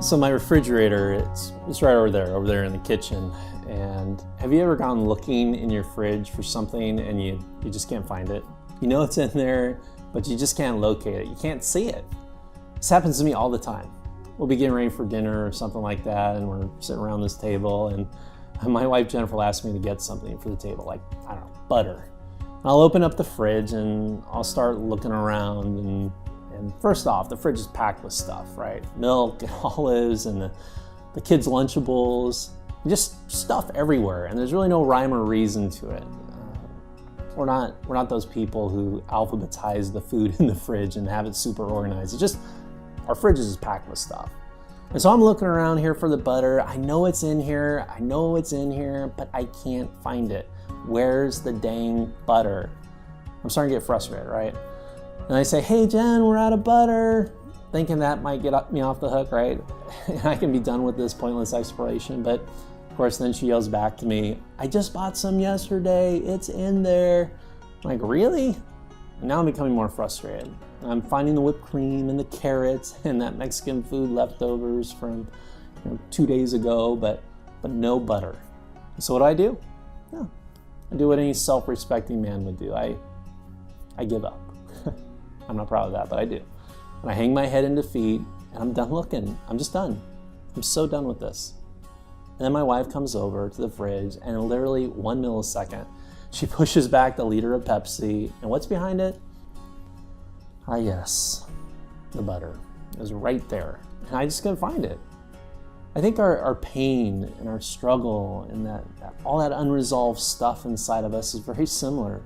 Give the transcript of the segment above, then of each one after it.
So my refrigerator, it's right over there in the kitchen. And have you ever gone looking in your fridge for something and you just can't find it? You know it's in there, but you just can't locate it. You can't see it. This happens to me all the time. We'll be getting ready for dinner or something like that, and we're sitting around this table, and my wife Jennifer will ask me to get something for the table, like, I don't know, butter. And I'll open up the fridge and I'll start looking around, and first off, the fridge is packed with stuff, right? Milk and olives and the kids' Lunchables, just stuff everywhere, and there's really no rhyme or reason to it. We're not those people who alphabetize the food in the fridge and have it super organized. It's just, our fridge is packed with stuff. And so I'm looking around here for the butter. I know it's in here, but I can't find it. Where's the dang butter? I'm starting to get frustrated, right? And I say, hey Jen, we're out of butter, thinking that might get me off the hook, right? And I can be done with this pointless exploration, but of course then she yells back to me, I just bought some yesterday, it's in there. I'm like, really? And now I'm becoming more frustrated. I'm finding the whipped cream and the carrots and that Mexican food leftovers from 2 days ago, but no butter. So what do? Yeah, I do what any self-respecting man would do. I give up. I'm not proud of that, but I do. And I hang my head in defeat, and I'm done looking. I'm just done. I'm so done with this. And then my wife comes over to the fridge, and in literally 1 millisecond, she pushes back the liter of Pepsi, and what's behind it? Ah, yes, the butter. It was right there, and I just couldn't find it. I think our pain and our struggle and that all that unresolved stuff inside of us is very similar.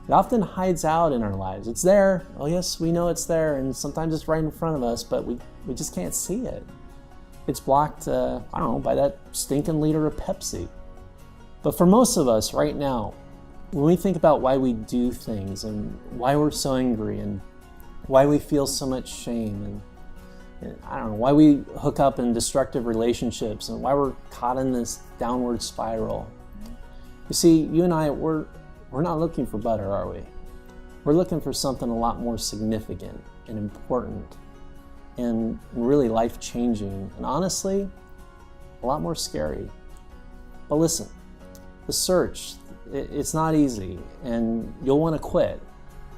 It often hides out in our lives. It's there. Oh yes, we know it's there, and sometimes it's right in front of us, but we just can't see it. It's blocked, I don't know, by that stinking liter of Pepsi. But for most of us right now, when we think about why we do things and why we're so angry and why we feel so much shame and I don't know, why we hook up in destructive relationships and why we're caught in this downward spiral. You see, you and I, we're not looking for butter, are we? We're looking for something a lot more significant and important and really life-changing and honestly, a lot more scary. But listen, the search, it's not easy and you'll want to quit.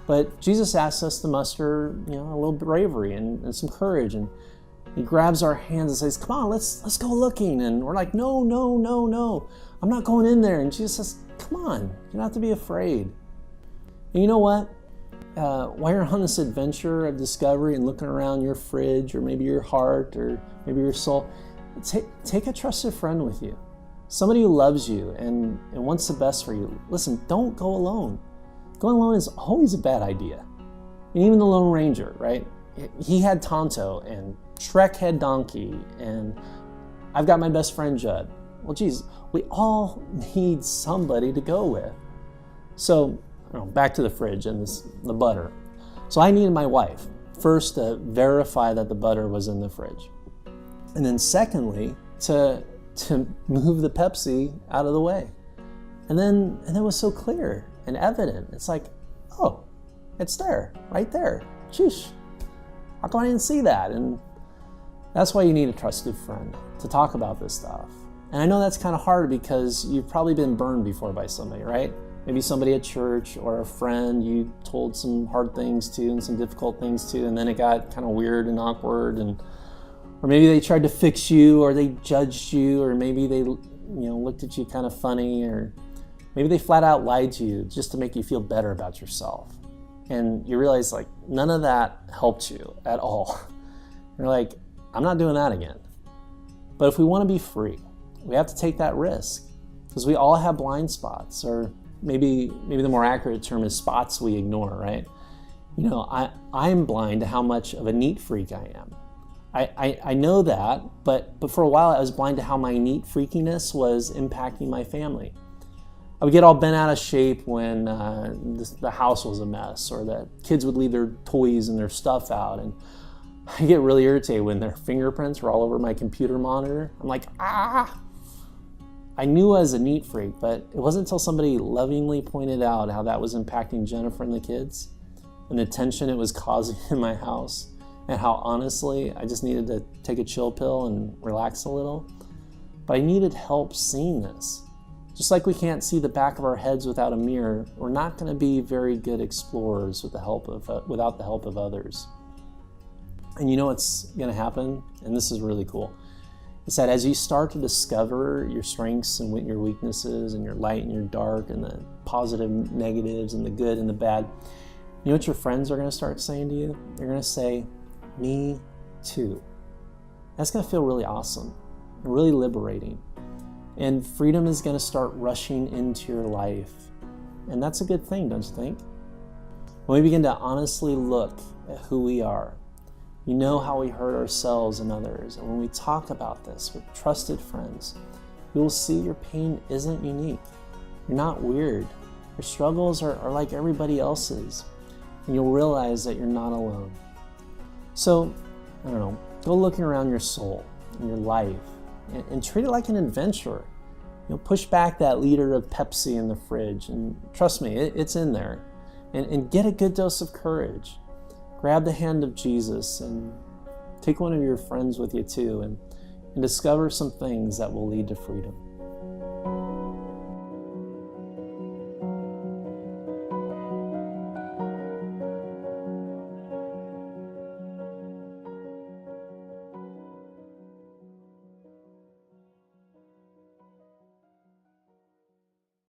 But Jesus asks us to muster, a little bravery and some courage, and he grabs our hands and says, come on, let's go looking. And we're like, no, I'm not going in there. And Jesus says, come on, you don't have to be afraid. And you know what? While you're on this adventure of discovery and looking around your fridge or maybe your heart or maybe your soul, take a trusted friend with you. Somebody who loves you and wants the best for you. Listen, don't go alone. Going alone is always a bad idea. And even the Lone Ranger, right? He had Tonto and Shrek had Donkey and I've got my best friend Judd. Well, geez, we all need somebody to go with. So, back to the fridge and the butter. So I needed my wife, first to verify that the butter was in the fridge. And then secondly, to move the Pepsi out of the way. And then it was so clear and evident. It's like, oh, it's there, right there. Sheesh, how come I didn't see that? And that's why you need a trusted friend to talk about this stuff. And I know that's kind of hard because you've probably been burned before by somebody, right? Maybe somebody at church or a friend you told some hard things to and some difficult things to, and then it got kind of weird and awkward, or maybe they tried to fix you, or they judged you, or maybe they looked at you kind of funny, or maybe they flat out lied to you just to make you feel better about yourself. And you realize like none of that helped you at all. You're like, I'm not doing that again. But if we want to be free, we have to take that risk because we all have blind spots, or maybe the more accurate term is spots we ignore, right? I'm blind to how much of a neat freak I am. I know that, but for a while I was blind to how my neat freakiness was impacting my family. I would get all bent out of shape when the house was a mess, or the kids would leave their toys and their stuff out, and I get really irritated when their fingerprints were all over my computer monitor. I'm like, ah! I knew I was a neat freak, but it wasn't until somebody lovingly pointed out how that was impacting Jennifer and the kids and the tension it was causing in my house and how honestly I just needed to take a chill pill and relax a little. But I needed help seeing this. Just like we can't see the back of our heads without a mirror, we're not going to be very good explorers without the help of others. And you know what's going to happen? And this is really cool. It's that as you start to discover your strengths and your weaknesses and your light and your dark and the positive, negatives and the good and the bad, you know what your friends are going to start saying to you? They're going to say, "Me too." That's going to feel really awesome and really liberating. And freedom is going to start rushing into your life. And that's a good thing, don't you think? When we begin to honestly look at who we are, you know how we hurt ourselves and others. And when we talk about this with trusted friends, you will see your pain isn't unique. You're not weird. Your struggles are like everybody else's. And you'll realize that you're not alone. So, I don't know, go looking around your soul and your life and treat it like an adventure. Push back that liter of Pepsi in the fridge, and trust me, it's in there. And get a good dose of courage. Grab the hand of Jesus and take one of your friends with you too, and discover some things that will lead to freedom.